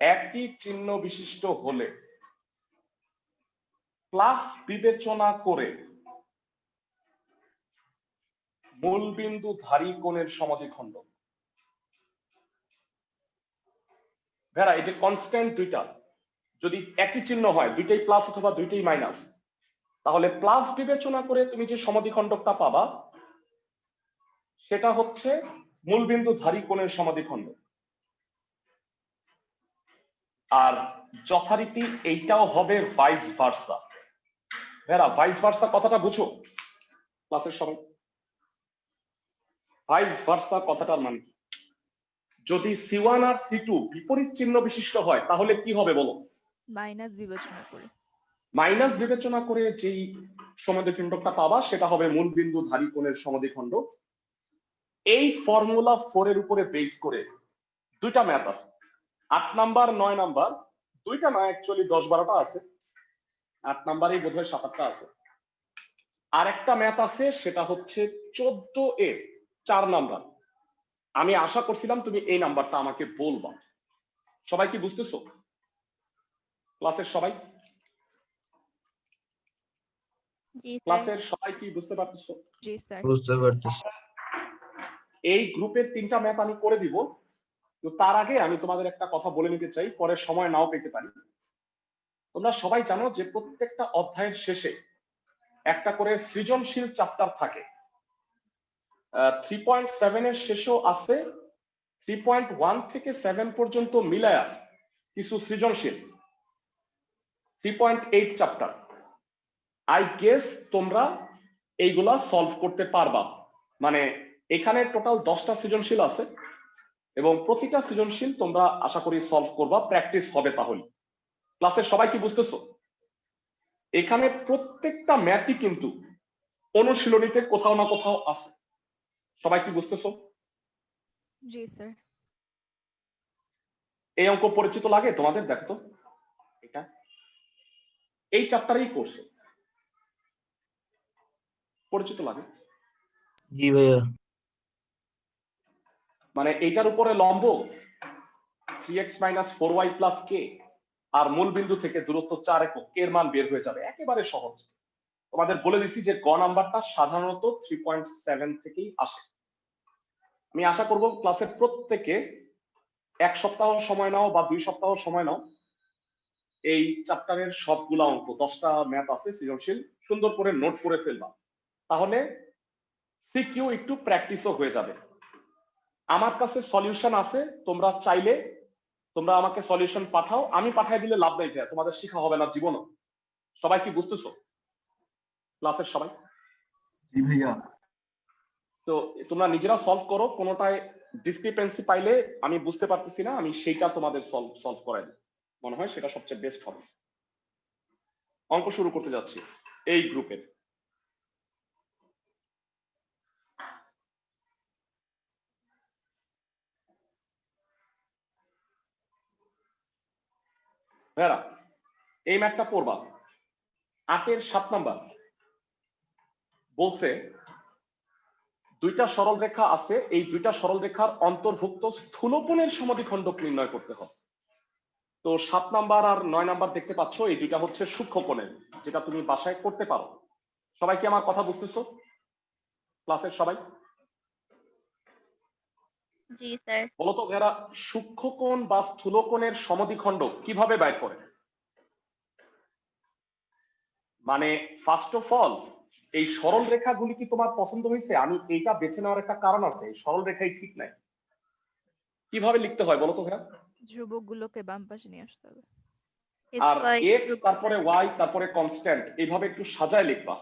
একই চিহ্ন বিশিষ্ট হলে প্লাস বিবেচনা করে মূলবিন্দুধারী কোণের সমদ্বিখণ্ড। ভেরা, এই যে কনস্ট্যান্ট দুইটা যদি একই চিহ্ন হয়, দুইটাই প্লাস অথবা দুইটাই মাইনাস, তাহলে প্লাস বিবেচনা করে তুমি যে সমদ্বিখণ্ডকটা পাবা সেটা হচ্ছে মূলবিন্দুধারী কোণের সমদ্বিখণ্ড। আর যথারীতি এইটাও হবে ভাইস ভার্সা। ভেরা, ভাইস ভার্সা কথাটা বুঝো ক্লাসের সবাই? ভাইস ভার্সা কথাটার মানে কি? যদি C1 আর C2 বিপরীত চিহ্ন বিশিষ্ট হয় তাহলে কি হবে বলো? মাইনাস বিবেচনা করে। মাইনাস বিবেচনা করে যেই সমদ্বিখণ্ডকটা পাবা সেটা হবে মূলবিন্দুধারী কোণের সমদ্বিখণ্ড। এই ফর্মুলা 4 এর উপরে বেস করে দুইটা ম্যাথ আছে, 8 নাম্বার 9 নাম্বার, দুইটা না অ্যাকচুয়ালি 10-12টা আছে, 8 নাম্বারেই বোধহয় 7-8টা আছে। আর একটা ম্যাথ আছে সেটা হচ্ছে 14 এ 4 নাম্বার। আমি আশা করছিলাম তুমি এই নাম্বারটা আমাকে বলবা। সবাই কি বুঝতেছো? ক্লাসের সবাই? জি স্যার। ক্লাসের সবাই কি বুঝতে পারতেছো? জি স্যার। বুঝতে পারতেছি। এই গ্রুপের 3টা ম্যাথ আমি করে দিব, তো তার আগে আমি তোমাদের একটা কথা বলে নিতে চাই, পরে সময় নাও পেতে পারি। তোমরা সবাই জানো যে প্রত্যেকটা অধ্যায়ের শেষে একটা করে সৃজনশীল চ্যাপ্টার থাকে। 3.7 এর শেষেও আছে, 3.1 থেকে 7 পর্যন্ত মিলায়া কিছু সৃজনশীল, 3.8 চ্যাপ্টার। আই গেস তোমরা এইগুলা সলভ করতে পারবা। মানে এখানে টোটাল 10টা সৃজনশীল আছে এবং প্রতিটা সৃজনশীল তোমরা আশা করি সলভ করবা, প্র্যাকটিস হবে তাহলে। ক্লাসের সবাই কি বুঝতেছো? এখানে প্রত্যেকটা ম্যাথই কিন্তু অনুশীলনীতে কোথাও না কোথাও আছে। সবাই কি বুঝতেছো? জি স্যার। এই অঙ্ক পরিচিত লাগে তোমাদের? দেখো তো, এটা এই চ্যাপ্টারেই করছো, পরিচিত লাগে? জি ভাইয়া। মানে এইটার উপরে লম্ব 3x - 4y + k আর মূল বিন্দু থেকে দূরত্ব 4 একক, এর মান বের হয়ে যাবে, একেবারে সহজ। তোমাদের বলে দিছি যে গ নাম্বারটা সাধারণত 3.7 থেকেই আসে। আমি আশা করব ক্লাসের প্রত্যেকে 1 সপ্তাহ সময় নাও বা 2 সপ্তাহ সময় নাও, এই চ্যাপ্টারের সবগুলা অঙ্ক, 10টা ম্যাথ আছে সৃজনশীল, সুন্দর করে নোট করে ফেলবা, তাহলে সিকিউ একটু প্র্যাকটিসও হয়ে যাবে। আমার কাছে সলিউশন আছে, তোমরা চাইলে তোমরা আমাকে সলিউশন পাঠাও, আমি পাঠাই দিলে লাভ নাই, তোমাদের শেখা হবে না জীবনও। সবাই কি বুঝতেছো? ক্লাসের সবাই? জি ভাইয়া। তো তোমরা নিজেরা সলভ করো, কোনোটায় ডিসক্রিপেন্সি পাইলে আমি বুঝতে পারতেছি না, আমি সেইটা তোমাদের সলভ করাই দিই, মনে হয় সেটা সবচেয়ে বেস্ট হবে। অঙ্ক শুরু করতে যাচ্ছি এই গ্রুপের। ভাইরা, এই ম্যাথটা পড়বা, 8-এর 7 নাম্বার। বলছে দুইটা সরল রেখা আছে, এই দুইটা সরল রেখার অন্তর্ভুক্ত স্থূলকোণের সমদ্বিখণ্ডক নির্ণয় করতে হবে। তো 7 নাম্বার আর 9 নাম্বার দেখতে পাচ্ছ, এই দুইটা হচ্ছে সূক্ষ্মকোণের, যেটা তুমি বাসায় করতে পারো। সবাই কি আমার কথা বুঝতেছো? ক্লাসের সবাই? জি স্যার। বলতো ভাইরা, সূক্ষ্মকোণ বা স্থূলকোণের সমদ্বিখণ্ডক কিভাবে বের করে? মানে ফার্স্ট অফ অল, এই সরল রেখাগুলি কি তোমার পছন্দ হয়েছে? আমি এইটা বেছে নেওয়ার একটা কারণ আছে, এই সরল রেখাই ঠিক নাই। কিভাবে লিখতে হয় বলতো ভাইয়া? ধ্রুবকগুলোকে বাম পাশে নিয়ে আসতে হবে। আর xy এক্স, তারপরে ওয়াই, তারপরে কনস্ট্যান্ট, এইভাবে একটু সাজায় লিখবা।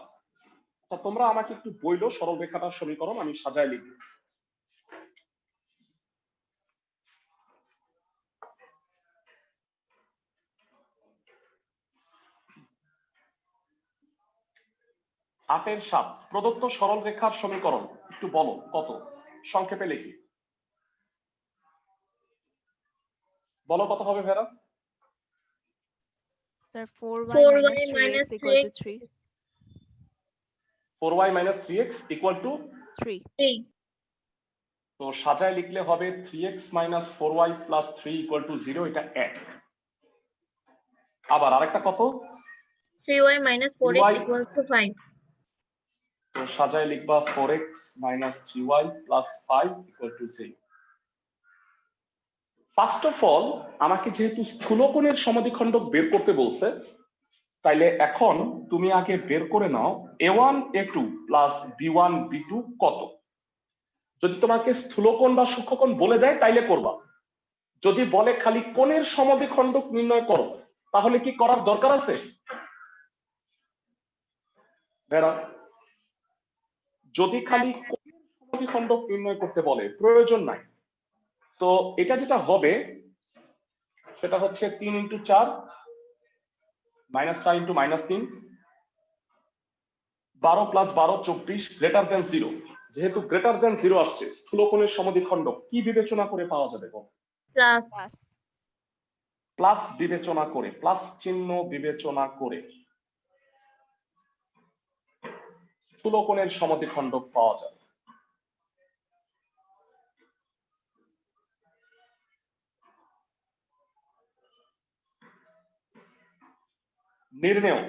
আচ্ছা, তোমরা আমাকে একটু বইলো সরল রেখাটার সমীকরণ, আমি সাজায় লিখব। আটের 7 প্রদত্ত সরল রেখার সমীকরণ একটু বলো কত? সংক্ষেপে লিখি। বলো কত হবে ভেরা? Sir 4y 4y minus 3x minus equal to 3x 3. 4y minus 3x equal to 3. 3. তো সাজায় লিখলে হবে 3x minus 4y plus 3 equal to 0, এটা 1। আবার আরেকটা কত? 3y minus 4x 3y equals to 5. তো সাজায় লিখবা 4x minus 3y plus 5 equal to 0। First of all আমাকে যেহেতু স্থূলকোণের সমদ্বিখণ্ডক বের করতে বলছে, তাইলে এখন তুমি আগে বের করে নাও a1 a2 plus b1 b2 কত। যদি তোমাকে স্থূলকোণ বা সূক্ষ্মকোণ বলে দেয় তাইলে করবা, যদি বলে খালি কোণের সমদ্বিখণ্ডক নির্ণয় করো তাহলে কি করার দরকার আছে ভেরা? যদি খালি কোণের সমদ্বিখণ্ডক নির্ণয় করতে বলে প্রয়োজন নাই। তো এটা যেটা হবে সেটা হচ্ছে 3 into 4 minus 4 into minus 3, 12 plus 12 24 greater than 0। যেহেতু গ্রেটার দেন 0 আসছে, স্থূলকোণের সমদ্বিখণ্ডক কি বিবেচনা করে পাওয়া যাবে? Plus. Plus. প্লাস বিবেচনা করে, প্লাস চিহ্ন বিবেচনা করে স্থূলকোণের সমদ্বিখণ্ডক পাওয়া যাবে। নির্ণেয়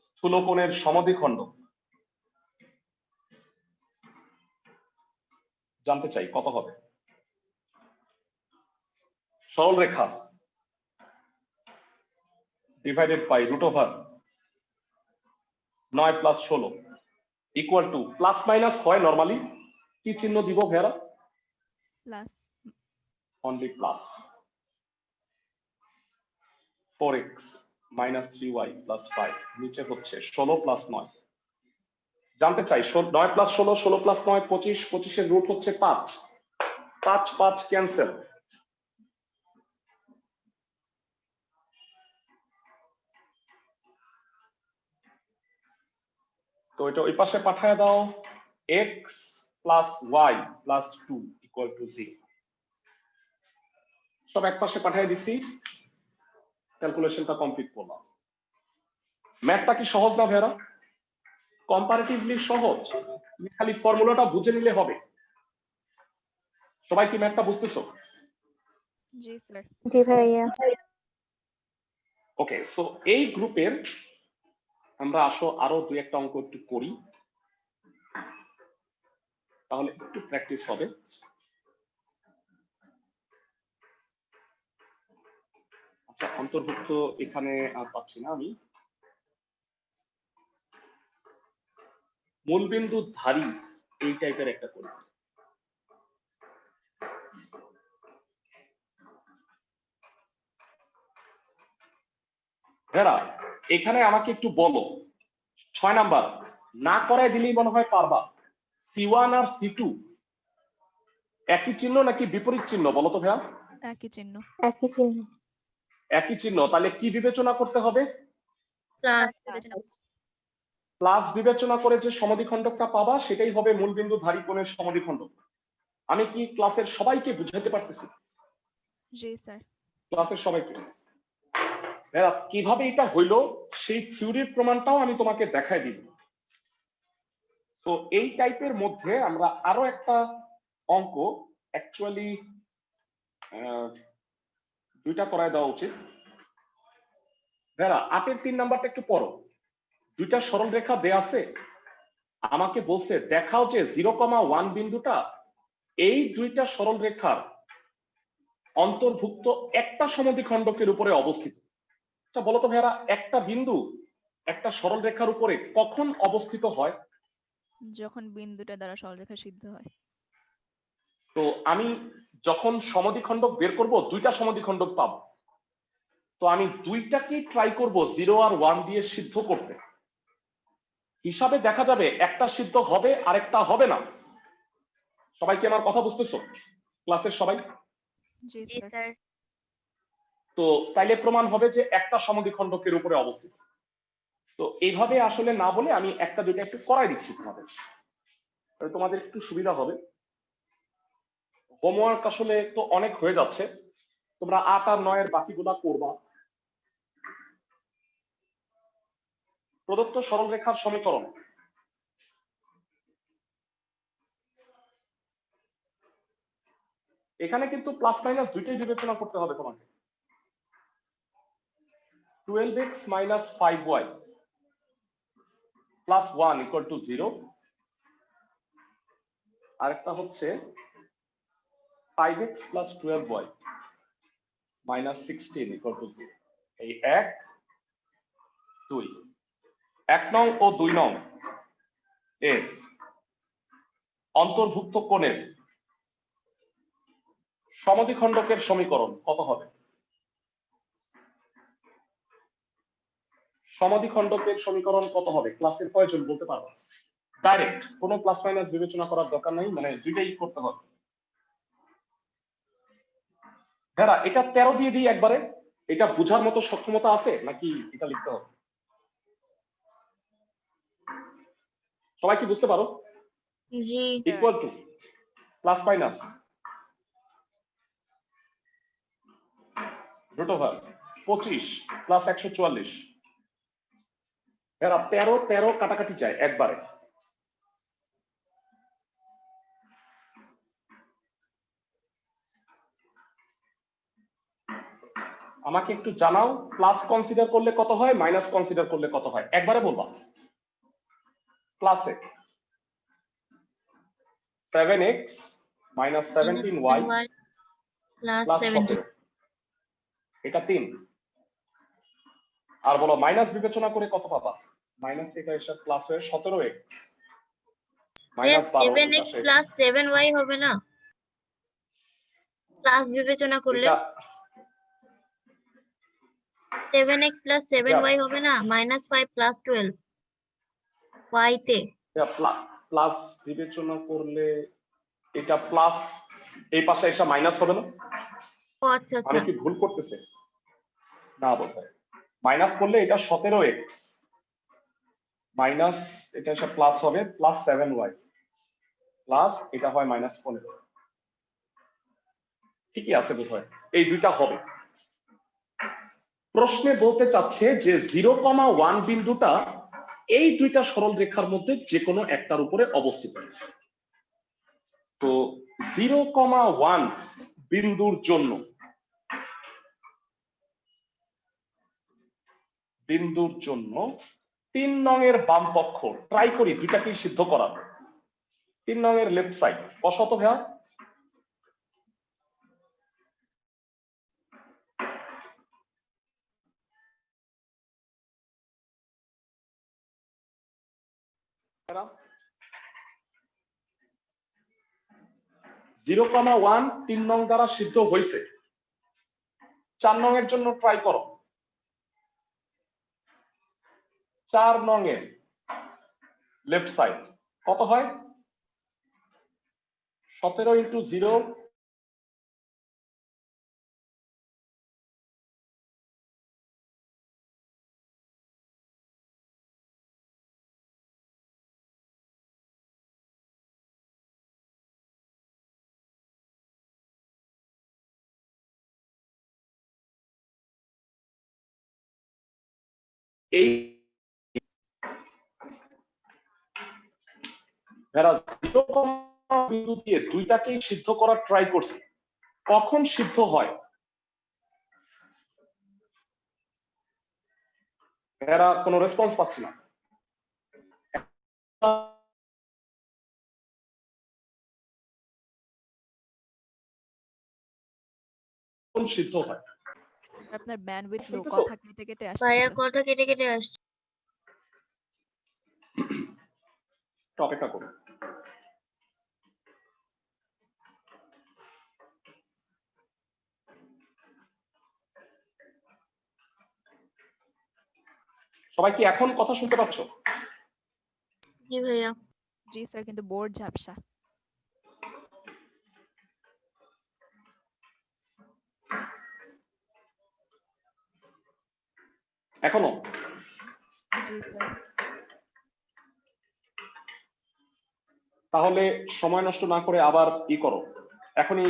স্থূলকোণের সমদ্বিখণ্ডক। জানতে চাই কত হবে? সরল রেখা divided by root over 9 plus 16 equal to, plus minus হয় নরমালি, কি চিহ্ন দিব ভেরা? Plus. Only plus. 4x minus 3y plus 5 নিচে হচ্ছে 16 প্লাস 9। জানতে চাই 9 প্লাস 16, 16 প্লাস 9 25, 25 এর রুট হচ্ছে 5, 5 5 ক্যান্সেল। তো এটা ওই পাশে পাঠায় দাও, x plus y plus 2 equal to 0। সব এক পাশে পাঠিয়ে দিছি, ক্যালকুলেশনটা কমপ্লিট করলাম। ম্যাথটা কি সহজ না ভেরা? কম্পারেটিভলি সহজ, তুমি খালি ফর্মুলাটা বুঝে নিলে হবে। সবাই কি ম্যাথটা বুঝতেছো? জি স্যার। জি ভাইয়া। ওকে, সো এই গ্রুপের আমরা আসো আরো দুই একটা অঙ্ক একটু করি, তাহলে একটু প্র্যাকটিস হবে। আচ্ছা, অন্তর্ভুক্ত এখানে আর পাচ্ছি না আমি। মূলবিন্দু ধারী এই টাইপের একটা করি। ভেরা, এখানে আমাকে একটু বলো 6 নাম্বার না করায় দিলেই মনে হয় পারবা, C1 আর C2 একই চিহ্ন নাকি বিপরীত চিহ্ন বলো তো ভাইয়া? একই চিহ্ন। একই চিহ্ন। একই চিহ্ন, তাহলে কি বিবেচনা করতে হবে? Plus. প্লাস বিবেচনা করে যে সমদ্বিখণ্ডকটা পাবা সেটাই হবে মূলবিন্দু ধারী কোণের সমদ্বিখণ্ডক। আমি কি ক্লাসের সবাইকে বুঝাতে পারতেছি? জি স্যার। ক্লাসের সবাইকে ভাইয়া কিভাবে এটা হইলো সেই থিওরির প্রমাণটাও আমি তোমাকে দেখাই দিব। তো এই টাইপের মধ্যে আমরা আরো একটা অঙ্ক, অ্যাকচুয়ালি দুইটা করায় দেওয়া উচিত। ভাইয়া 8-এর 3 নাম্বারটা একটু পড়ো। দুইটা সরল রেখা দেয়া আছে, আমাকে বলছে দেখাও যে 0,1 বিন্দুটা এই দুইটা সরল রেখার অন্তর্ভুক্ত একটা সমদ্বিখণ্ডকের উপরে অবস্থিত। আচ্ছা বলো তো ভাইয়া, একটা বিন্দু একটা সরল রেখার উপরে কখন অবস্থিত হয়? যখন বিন্দুটা দ্বারা সরলরেখা সিদ্ধ হয়। তো আমি যখন সমদ্বিখণ্ডক বের করব দুইটা সমদ্বিখণ্ডক পাবো, তো আমি দুইটাকেই ট্রাই করব 0 আর 1 দিয়ে সিদ্ধ করতে। হিসাবে দেখা যাবে একটা সিদ্ধ হবে আরেকটা হবে না। সবাই কি আমার কথা বুঝতেছো ক্লাসের সবাই? জি জি স্যার। স্যার। তো তাইলে প্রমাণ হবে যে একটা সমদ্বিখণ্ডকের উপরে অবস্থিত। তো এইভাবে আসলে না বলে আমি একটা দুইটা একটু করাই দিচ্ছি তোমাদের। তাহলে তোমাদের একটু সুবিধা হবে। হোমওয়ার্ক আসলে তো অনেক হয়ে যাচ্ছে, তোমরা 8 আর 9 এর বাকিগুলা করবা। প্রদত্ত সরলরেখার সমীকরণ, এখানে কিন্তু প্লাস মাইনাস দুইটাই বিবেচনা করতে হবে তোমাকে। 12x minus 5y plus 1 equal to 0, আরেকটা হচ্ছে 5x plus 12y minus 16 equal to 0। এই 1 2 1 নং ও 2 নং এর অন্তর্ভুক্ত কোণের সমদ্বিখণ্ডকের সমীকরণ কত হবে? সমদ্বিখণ্ডকের সমীকরণ কত হবে? ক্লাসের কয়জন বলতে পারবো? ডাইরেক্ট, কোনো প্লাস মাইনাস বিবেচনা করার দরকার নেই, মানে দুইটাই করতে হবে। হ্যাঁ, এটা 13 দিয়ে দিই একবারে। এটা বোঝার মতো সক্ষমতা আছে নাকি এটা লিখতে হবে? সবাই কি বুঝতে পারো? জি equal to plus minus root over 25 plus 144। এরা 13 13 কাটাকাটি যায় একবারে। আমাকে একটু জানাও, প্লাস কনসিডার করলে কত হয়, মাইনাস কনসিডার করলে কত হয়, একবারে বলবা। প্লাসে 7x minus 17y plus plus 17, এটা 3। আর বলো মাইনাস বিবেচনা করে কত পাবা? মাইনাস এটা এসে প্লাস হয়ে 17x minus 12 7x plus 7y হবে না? প্লাস বিবেচনা করলে 7x প্লাস 7y হবে না? মাইনাস 5 প্লাস 12 y তে প্লাস বিবেচনা করলে এটা প্লাস এই পাশে এসে মাইনাস হবে না? ও আচ্ছা আমি আচ্ছা কি ভুল করতেছি? না বোধহয়। মাইনাস করলে এটা 17x মাইনাস এটা এসে প্লাস হবে প্লাস 7y প্লাস এটা হয় মাইনাস 15। ঠিকই আছে বোধহয়, এই দুইটা হবে। প্রশ্নে বলতে চাচ্ছে যে 0,1 বিন্দুটা এই দুইটা সরল রেখার মধ্যে যে কোনো একটার উপরে অবস্থিত। তো 0,1 বিন্দুর জন্য বিন্দুর জন্য 3 নং এর বাম পক্ষ ট্রাই করি দুইটাকেই সিদ্ধ করার। 3 নং এর লেফট সাইড বসাতো ভাইয়া। জিরো কমা 1 3 নং দ্বারা সিদ্ধ হয়েছে। 4 নং এর জন্য ট্রাই করো। 4 নং এর লেফট সাইড কত হয়? 17 ইন্টু 0 এই বিন্দু দিয়ে দুইটাকেই সিদ্ধ করার ট্রাই করছি, কখন সিদ্ধ হয়? এরা কোনো রেসপন্স পাচ্ছি না। সিদ্ধ হয় আপনার ব্যান্ডউইথ লো, শুনতেছো? কথা কেটে কেটে ভাইয়া আসছে। কথা কেটে কেটে আসছে। একটু অপেক্ষা করুন। সবাই কি এখন কথা শুনতে পাচ্ছ? জি ভাইয়া। জি স্যার, কিন্তু বোর্ড ঝাপসা। এখনো? জি স্যার। তাহলে সময় নষ্ট না করে আবার ই করো, এখনই